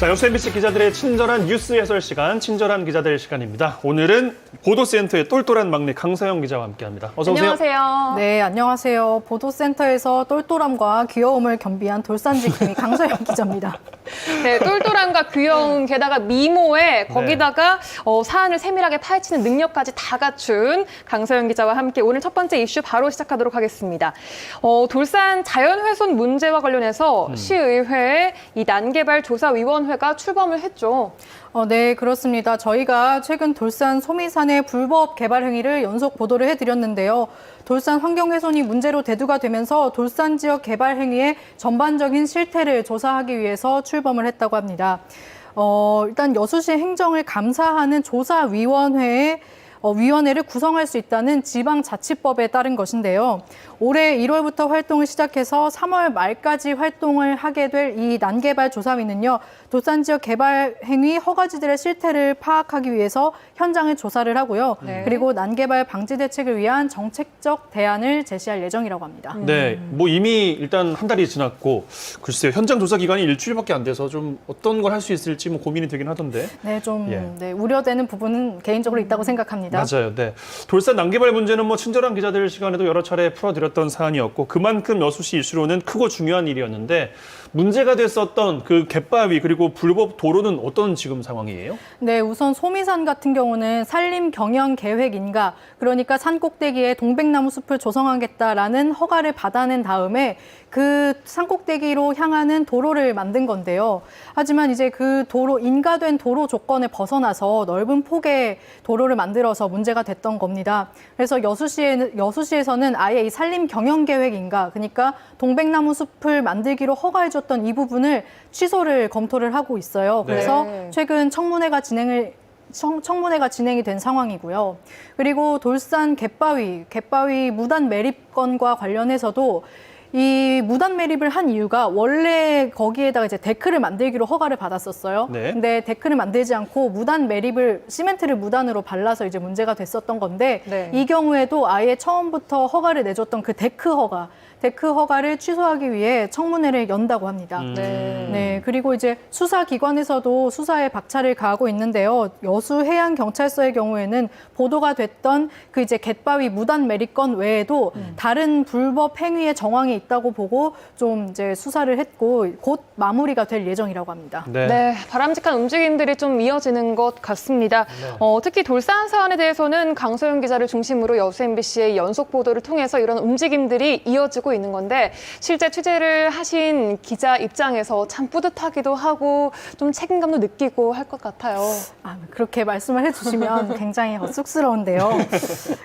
자, 여수 MBC 기자들의 친절한 뉴스 해설 시간, 친절한 기자들 시간입니다. 오늘은 보도센터의 똘똘한 막내 강서영 기자와 함께합니다. 어서 오세요. 안녕하세요. 네, 안녕하세요. 보도센터에서 똘똘함과 귀여움을 겸비한 돌산지킴이 강서영 기자입니다. 네, 똘똘함과 귀여움, 게다가 미모에 거기다가 사안을 세밀하게 파헤치는 능력까지 다 갖춘 강서영 기자와 함께 오늘 첫 번째 이슈 바로 시작하도록 하겠습니다. 돌산 자연훼손 문제와 관련해서 시의회에 이 난개발조사위원회가 출범을 했죠. 네, 그렇습니다. 저희가 최근 돌산 소미산의 불법 개발 행위를 연속 보도를 해드렸는데요. 돌산 환경훼손이 문제로 대두가 되면서 돌산 지역 개발 행위의 전반적인 실태를 조사하기 위해서 출범을 했다고 합니다. 일단 여수시 행정을 감사하는 위원회를 구성할 수 있다는 지방자치법에 따른 것인데요. 올해 1월부터 활동을 시작해서 3월 말까지 활동을 하게 될 이 난개발 조사위는요. 돌산 지역 개발 행위 허가지들의 실태를 파악하기 위해서 현장을 조사를 하고요. 네. 그리고 난개발 방지 대책을 위한 정책적 대안을 제시할 예정이라고 합니다. 네, 뭐 이미 일단 한 달이 지났고 글쎄요, 현장 조사 기간이 일주일밖에 안 돼서 좀 어떤 걸 할 수 있을지 뭐 고민이 되긴 하던데. 네, 좀 예. 우려되는 부분은 개인적으로 있다고 생각합니다. 맞아요. 네. 돌산 난개발 문제는 뭐 친절한 기자들 시간에도 여러 차례 풀어드렸던 사안이었고 그만큼 여수시 이슈로는 크고 중요한 일이었는데 문제가 됐었던 그 갯바위 그리고 불법 도로는 어떤 지금 상황이에요? 네, 우선 소미산 같은 경우는 산림 경영 계획 인가, 그러니까 산 꼭대기에 동백나무 숲을 조성하겠다라는 허가를 받아낸 다음에 그 산 꼭대기로 향하는 도로를 만든 건데요. 하지만 이제 그 인가된 도로 조건을 벗어나서 넓은 폭의 도로를 만들어서 문제가 됐던 겁니다. 그래서 여수시에서는 아예 이 산림 경영 계획 인가, 그러니까 동백나무 숲을 만들기로 허가해줬던 이 부분을 취소를 검토를 하고 있어요. 그래서 네. 최근 청문회가 진행이 된 상황이고요. 그리고 돌산 갯바위 무단 매립건과 관련해서도 이 무단 매립을 한 이유가 원래 거기에다가 이제 데크를 만들기로 허가를 받았었어요. 네. 근데 데크를 만들지 않고 무단 매립을 시멘트를 무단으로 발라서 이제 문제가 됐었던 건데 네. 이 경우에도 아예 처음부터 허가를 내줬던 그 데크 허가를 취소하기 위해 청문회를 연다고 합니다. 네, 그리고 이제 수사기관에서도 수사에 박차를 가하고 있는데요. 여수해양경찰서의 경우에는 보도가 됐던 그 이제 갯바위 무단 매립건 외에도 다른 불법 행위의 정황이 있다고 보고 좀 이제 수사를 했고 곧 마무리가 될 예정이라고 합니다. 네, 바람직한 움직임들이 좀 이어지는 것 같습니다. 특히 돌산 사안에 대해서는 강소영 기자를 중심으로 여수 MBC의 연속 보도를 통해서 이런 움직임들이 이어지고 있는 건데 실제 취재를 하신 기자 입장에서 참 뿌듯하기도 하고 좀 책임감도 느끼고 할 것 같아요. 그렇게 말씀을 해주시면 굉장히 쑥스러운데요.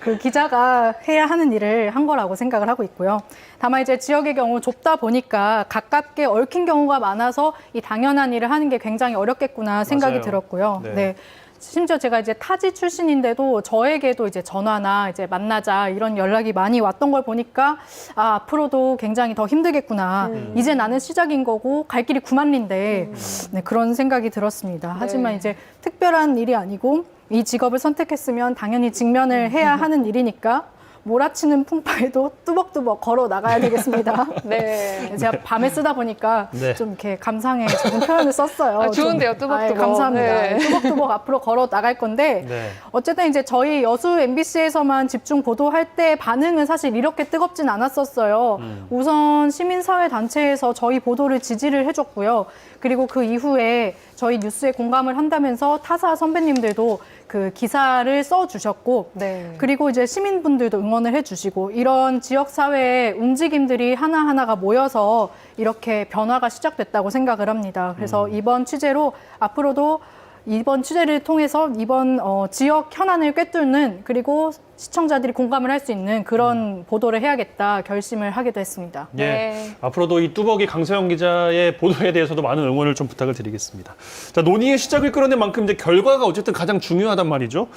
그 기자가 해야 하는 일을 한 거라고 생각을 하고 있고요. 다만 이제 지역의 경우 좁다 보니까 가깝게 얽힌 경우가 많아서 이 당연한 일을 하는 게 굉장히 어렵겠구나 생각이 맞아요. 들었고요. 네. 네. 심지어 제가 이제 타지 출신인데도 저에게도 이제 전화나 이제 만나자 이런 연락이 많이 왔던 걸 보니까 앞으로도 굉장히 더 힘들겠구나. 이제 나는 시작인 거고 갈 길이 구만리인데 네, 그런 생각이 들었습니다. 하지만 이제 특별한 일이 아니고 이 직업을 선택했으면 당연히 직면을 해야 하는 일이니까 몰아치는 풍파에도 뚜벅뚜벅 걸어 나가야 되겠습니다. 네. 제가 밤에 쓰다 보니까 네. 좀 이렇게 감상에 적은 표현을 썼어요. 좋은데요, 좀, 뚜벅뚜벅. 감사합니다. 네. 뚜벅뚜벅 앞으로 걸어 나갈 건데 네. 어쨌든 이제 저희 여수 MBC에서만 집중 보도할 때 반응은 사실 이렇게 뜨겁진 않았었어요. 우선 시민사회단체에서 저희 보도를 지지를 해줬고요. 그리고 그 이후에 저희 뉴스에 공감을 한다면서 타사 선배님들도 그 기사를 써주셨고 네. 그리고 이제 시민분들도 응원을 해주시고 이런 지역사회의 움직임들이 하나하나가 모여서 이렇게 변화가 시작됐다고 생각을 합니다. 그래서 이번 취재로 앞으로도 이번 취재를 통해서 이번 지역 현안을 꿰뚫는 그리고 시청자들이 공감을 할 수 있는 그런 보도를 해야겠다 결심을 하기도 했습니다. 예. 네. 앞으로도 이 뚜벅이 강서영 기자의 보도에 대해서도 많은 응원을 좀 부탁을 드리겠습니다. 자, 논의의 시작을 끌어낸 만큼 이제 결과가 어쨌든 가장 중요하단 말이죠.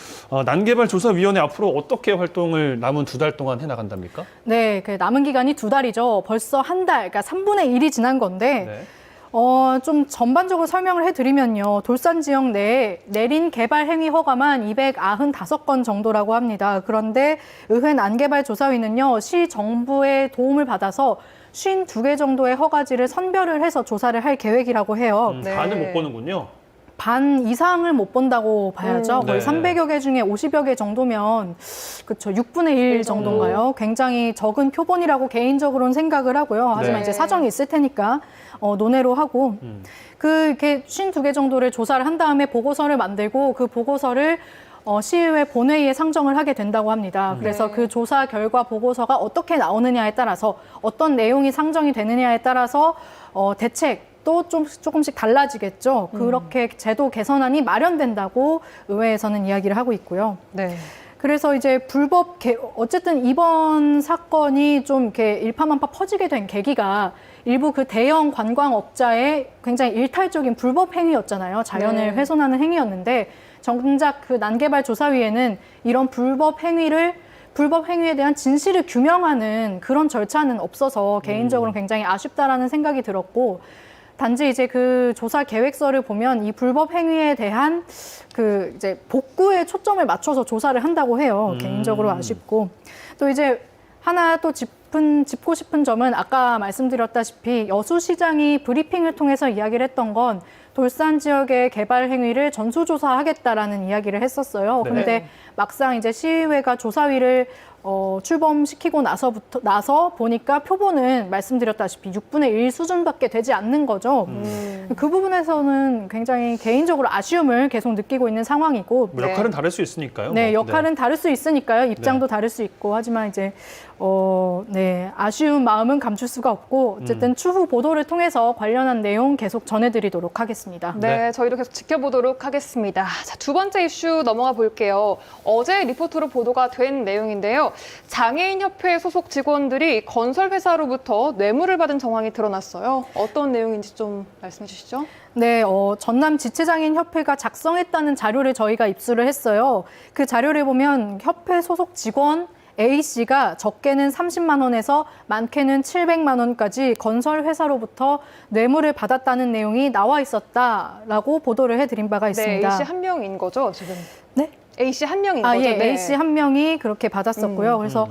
난개발조사위원회 앞으로 어떻게 활동을 남은 2달 동안 해나간답니까? 네, 그 남은 기간이 2달이죠. 벌써 한 달, 그러니까 3분의 1이 지난 건데 네. 좀 전반적으로 설명을 해드리면요. 돌산 지역 내에 내린 개발 행위 허가만 295건 정도라고 합니다. 그런데 의회 난개발 조사위는요. 시 정부의 도움을 받아서 52개 정도의 허가지를 선별을 해서 조사를 할 계획이라고 해요. 네. 반을 못 보는군요. 반 이상을 못 본다고 봐야죠. 거의 네. 300여 개 중에 50여 개 정도면 그렇죠. 6분의 1 정도인가요? 굉장히 적은 표본이라고 개인적으로는 생각을 하고요. 하지만 네. 이제 사정이 있을 테니까 논외로 하고 이렇게 52개 정도를 조사를 한 다음에 보고서를 만들고 그 보고서를 시의회 본회의에 상정을 하게 된다고 합니다. 그래서 네. 그 조사 결과 보고서가 어떻게 나오느냐에 따라서 어떤 내용이 상정이 되느냐에 따라서 대책도 조금씩 달라지겠죠. 그렇게 제도 개선안이 마련된다고 의회에서는 이야기를 하고 있고요. 네. 그래서 이제 어쨌든 이번 사건이 좀 이렇게 일파만파 퍼지게 된 계기가 일부 그 대형 관광업자의 굉장히 일탈적인 불법 행위였잖아요. 자연을 네. 훼손하는 행위였는데 정작 그 난개발조사위에는 이런 불법 행위에 대한 진실을 규명하는 그런 절차는 없어서 개인적으로 굉장히 아쉽다라는 생각이 들었고 단지 이제 그 조사 계획서를 보면 이 불법 행위에 대한 그 이제 복구에 초점을 맞춰서 조사를 한다고 해요. 개인적으로 아쉽고 또 이제 하나 또 짚고 싶은 점은 아까 말씀드렸다시피 여수시장이 브리핑을 통해서 이야기를 했던 건 돌산 지역의 개발 행위를 전수조사하겠다라는 이야기를 했었어요. 네. 그런데 막상 이제 시의회가 조사위를 출범시키고 나서 보니까 표본은 말씀드렸다시피 6분의 1 수준밖에 되지 않는 거죠. 그 부분에서는 굉장히 개인적으로 아쉬움을 계속 느끼고 있는 상황이고. 뭐 역할은 다를 수 있으니까요. 네, 뭐. 역할은 다를 수 있으니까요. 입장도 다를 수 있고. 하지만 이제 아쉬운 마음은 감출 수가 없고 어쨌든 추후 보도를 통해서 관련한 내용 계속 전해드리도록 하겠습니다. 네, 저희도 계속 지켜보도록 하겠습니다. 자, 두 번째 이슈 넘어가 볼게요. 어제 리포트로 보도가 된 내용인데요. 장애인협회 소속 직원들이 건설회사로부터 뇌물을 받은 정황이 드러났어요. 어떤 내용인지 좀 말씀해 주시죠. 네, 전남 지체장애인협회가 작성했다는 자료를 저희가 입수를 했어요. 그 자료를 보면 협회 소속 직원 A씨가 적게는 30만 원에서 많게는 700만 원까지 건설회사로부터 뇌물을 받았다는 내용이 나와 있었다라고 보도를 해드린 바가 있습니다. 네, A씨 한 명인 거죠, 지금? 네? A씨 한 명인 거죠? 예, 네. A씨 한 명이 그렇게 받았었고요. 그래서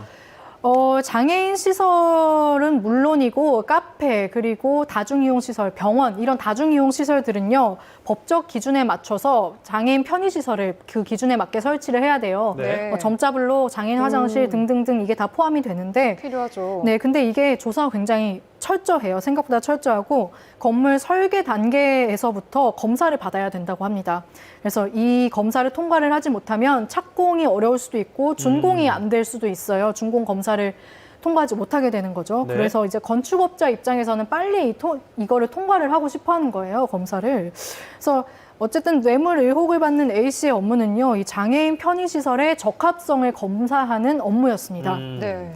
장애인 시설은 물론이고 카페 그리고 다중이용 시설, 병원 이런 다중이용 시설들은요 법적 기준에 맞춰서 장애인 편의 시설을 그 기준에 맞게 설치를 해야 돼요. 네. 점자블로 장애인 화장실 등등등 이게 다 포함이 되는데 필요하죠. 네, 근데 이게 조사가 굉장히 철저해요. 생각보다 철저하고 건물 설계 단계에서부터 검사를 받아야 된다고 합니다. 그래서 이 검사를 통과를 하지 못하면 착공이 어려울 수도 있고 준공이 안 될 수도 있어요. 준공 검사를 통과하지 못하게 되는 거죠. 네. 그래서 이제 건축업자 입장에서는 빨리 이거를 통과를 하고 싶어 하는 거예요. 검사를. 그래서 어쨌든 뇌물 의혹을 받는 A씨의 업무는요. 이 장애인 편의시설의 적합성을 검사하는 업무였습니다. 네.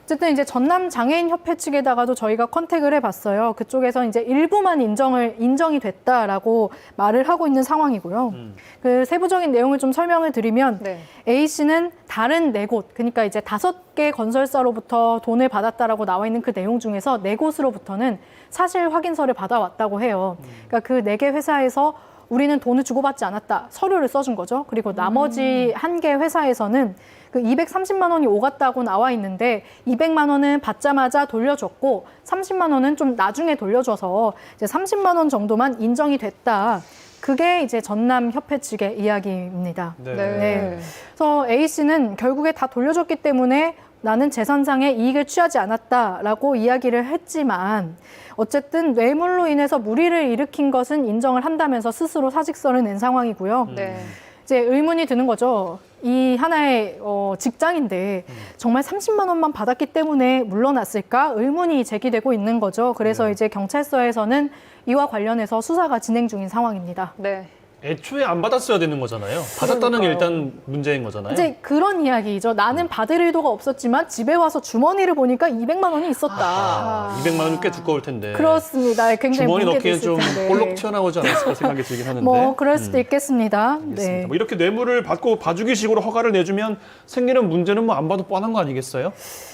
어쨌든 이제 전남 장애인 협회 측에다가도 저희가 컨택을 해봤어요. 그쪽에서 이제 일부만 인정이 됐다라고 말을 하고 있는 상황이고요. 그 세부적인 내용을 좀 설명을 드리면 네. A 씨는 다른 4곳, 그러니까 이제 5개 건설사로부터 돈을 받았다라고 나와 있는 그 내용 중에서 4곳으로부터는 사실 확인서를 받아왔다고 해요. 그러니까 그 4개 회사에서 우리는 돈을 주고받지 않았다. 서류를 써준 거죠. 그리고 나머지 1개 회사에서는 그 230만 원이 오갔다고 나와 있는데 200만 원은 받자마자 돌려줬고 30만 원은 좀 나중에 돌려줘서 이제 30만 원 정도만 인정이 됐다. 그게 이제 전남 협회 측의 이야기입니다. 네. 네. 그래서 A 씨는 결국에 다 돌려줬기 때문에 나는 재산상의 이익을 취하지 않았다라고 이야기를 했지만 어쨌든 뇌물로 인해서 무리를 일으킨 것은 인정을 한다면서 스스로 사직서를 낸 상황이고요. 네. 이제 의문이 드는 거죠. 이 하나의 직장인데 정말 30만 원만 받았기 때문에 물러났을까? 의문이 제기되고 있는 거죠. 그래서 이제 경찰서에서는 이와 관련해서 수사가 진행 중인 상황입니다. 네. 애초에 안 받았어야 되는 거잖아요. 받았다는 게 일단 문제인 거잖아요. 이제 그런 이야기죠. 나는 받을 의도가 없었지만 집에 와서 주머니를 보니까 200만 원이 있었다. 200만 원이 꽤 두꺼울 텐데. 그렇습니다. 굉장히 주머니 무게 넣기엔 있을 좀 텐데. 볼록 튀어나오지 않았을까 생각이 들긴 하는데. 뭐 그럴 수도 있겠습니다. 알겠습니다. 네. 뭐 이렇게 뇌물을 받고 봐주기식으로 허가를 내주면 생기는 문제는 뭐 안 봐도 뻔한 거 아니겠어요?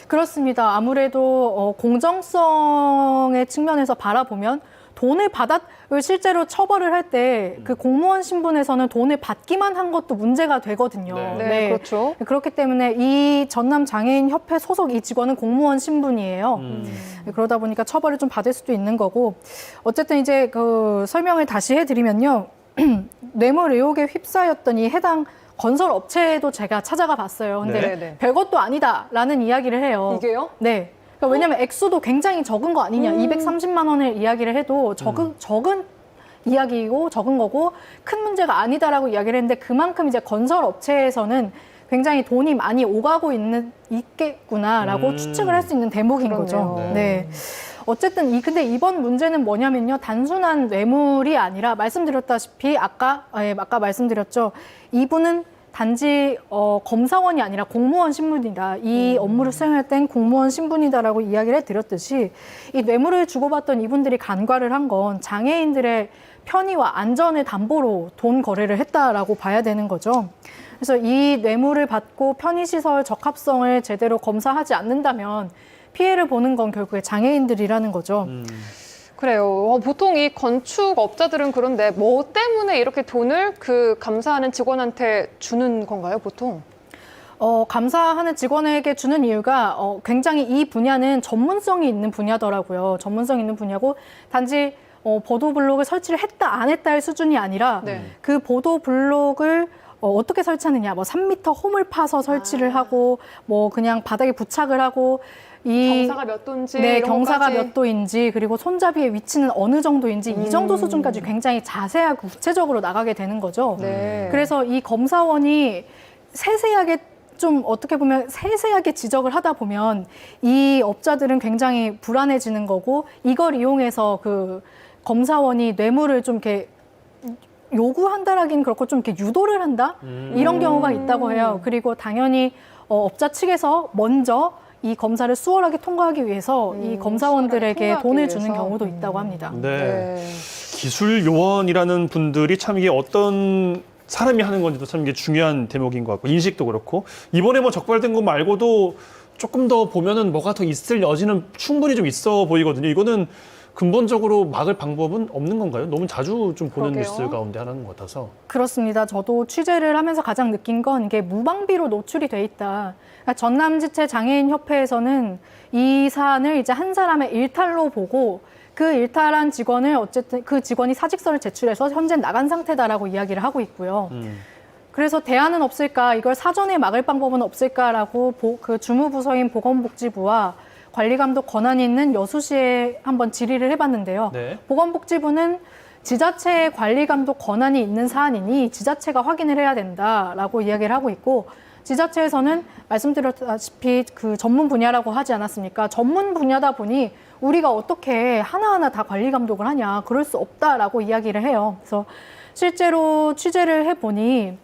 그렇습니다. 아무래도 공정성의 측면에서 바라보면 돈을 실제로 처벌을 할 때 그 공무원 신분에서는 돈을 받기만 한 것도 문제가 되거든요. 네, 그렇죠. 그렇기 때문에 이 전남 장애인 협회 소속 이 직원은 공무원 신분이에요. 그러다 보니까 처벌을 좀 받을 수도 있는 거고, 어쨌든 이제 그 설명을 다시 해드리면요. 뇌물 의혹에 휩싸였던 이 해당 건설 업체도 제가 찾아가 봤어요. 근데 네. 별것도 아니다라는 이야기를 해요. 이게요? 네. 그러니까 왜냐하면 액수도 굉장히 적은 거 아니냐. 230만 원을 이야기를 해도 적은 이야기이고 적은 거고 큰 문제가 아니다라고 이야기를 했는데, 그만큼 이제 건설 업체에서는 굉장히 돈이 많이 오가고 있겠구나라고 추측을 할 수 있는 대목인 그렇네요. 거죠. 네. 어쨌든 근데 이번 문제는 뭐냐면요. 단순한 뇌물이 아니라 말씀드렸다시피 아까 말씀드렸죠. 이분은 단지 검사원이 아니라 공무원 신분이다. 이 업무를 수행할 땐 공무원 신분이다라고 이야기를 해드렸듯이, 이 뇌물을 주고받던 이분들이 간과를 한 건 장애인들의 편의와 안전을 담보로 돈 거래를 했다라고 봐야 되는 거죠. 그래서 이 뇌물을 받고 편의시설 적합성을 제대로 검사하지 않는다면 피해를 보는 건 결국에 장애인들이라는 거죠. 그래요. 보통 이 건축업자들은 그런데 뭐 때문에 이렇게 돈을 그 감사하는 직원한테 주는 건가요, 보통? 감사하는 직원에게 주는 이유가 굉장히 이 분야는 전문성이 있는 분야더라고요. 전문성 있는 분야고, 단지 보도블록을 설치를 했다 안 했다의 수준이 아니라 네. 그 보도블록을 어떻게 설치하느냐, 뭐 3m 홈을 파서 설치를 하고, 뭐 그냥 바닥에 부착을 하고, 경사가 몇 도인지, 네, 이런 경사가 것까지. 몇 도인지, 그리고 손잡이의 위치는 어느 정도인지, 이 정도 수준까지 굉장히 자세하고 구체적으로 나가게 되는 거죠. 네. 그래서 이 검사원이 세세하게 어떻게 보면 세세하게 지적을 하다 보면 이 업자들은 굉장히 불안해지는 거고, 이걸 이용해서 그 검사원이 뇌물을 좀 이렇게 요구한다라긴 그렇고 좀 이렇게 유도를 한다? 이런 경우가 있다고 해요. 그리고 당연히 업자 측에서 먼저 이 검사를 수월하게 통과하기 위해서 이 검사원들에게 수월하게 돈을 통과하기 주는 위해서. 경우도 있다고 합니다. 네. 기술 요원이라는 분들이 참 이게 어떤 사람이 하는 건지도 참 이게 중요한 대목인 것 같고, 인식도 그렇고, 이번에 뭐 적발된 것 말고도 조금 더 보면은 뭐가 더 있을 여지는 충분히 좀 있어 보이거든요. 이거는 근본적으로 막을 방법은 없는 건가요? 너무 자주 좀 보는 그러게요. 뉴스 가운데 하나인 것 같아서. 그렇습니다. 저도 취재를 하면서 가장 느낀 건 이게 무방비로 노출이 돼 있다. 그러니까 전남지체 장애인협회에서는 이 사안을 이제 한 사람의 일탈로 보고, 그 일탈한 직원을 어쨌든 그 직원이 사직서를 제출해서 현재 나간 상태다라고 이야기를 하고 있고요. 그래서 대안은 없을까, 이걸 사전에 막을 방법은 없을까라고 그 주무부서인 보건복지부와 관리감독 권한이 있는 여수시에 한번 질의를 해봤는데요. 네. 보건복지부는 지자체의 관리감독 권한이 있는 사안이니 지자체가 확인을 해야 된다라고 이야기를 하고 있고, 지자체에서는 말씀드렸다시피 그 전문 분야라고 하지 않았습니까? 전문 분야다 보니 우리가 어떻게 하나하나 다 관리감독을 하냐, 그럴 수 없다라고 이야기를 해요. 그래서 실제로 취재를 해보니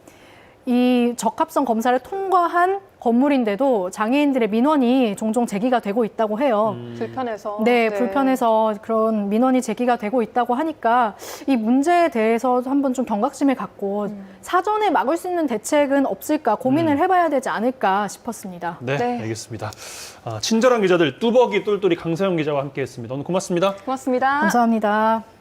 이 적합성 검사를 통과한 건물인데도 장애인들의 민원이 종종 제기가 되고 있다고 해요. 불편해서. 네, 불편해서 그런 민원이 제기가 되고 있다고 하니까 이 문제에 대해서 한번 좀 경각심을 갖고 사전에 막을 수 있는 대책은 없을까 고민을 해봐야 되지 않을까 싶었습니다. 네, 네. 알겠습니다. 친절한 기자들 뚜벅이 똘똘이 강사영 기자와 함께했습니다. 오늘 고맙습니다. 고맙습니다. 감사합니다.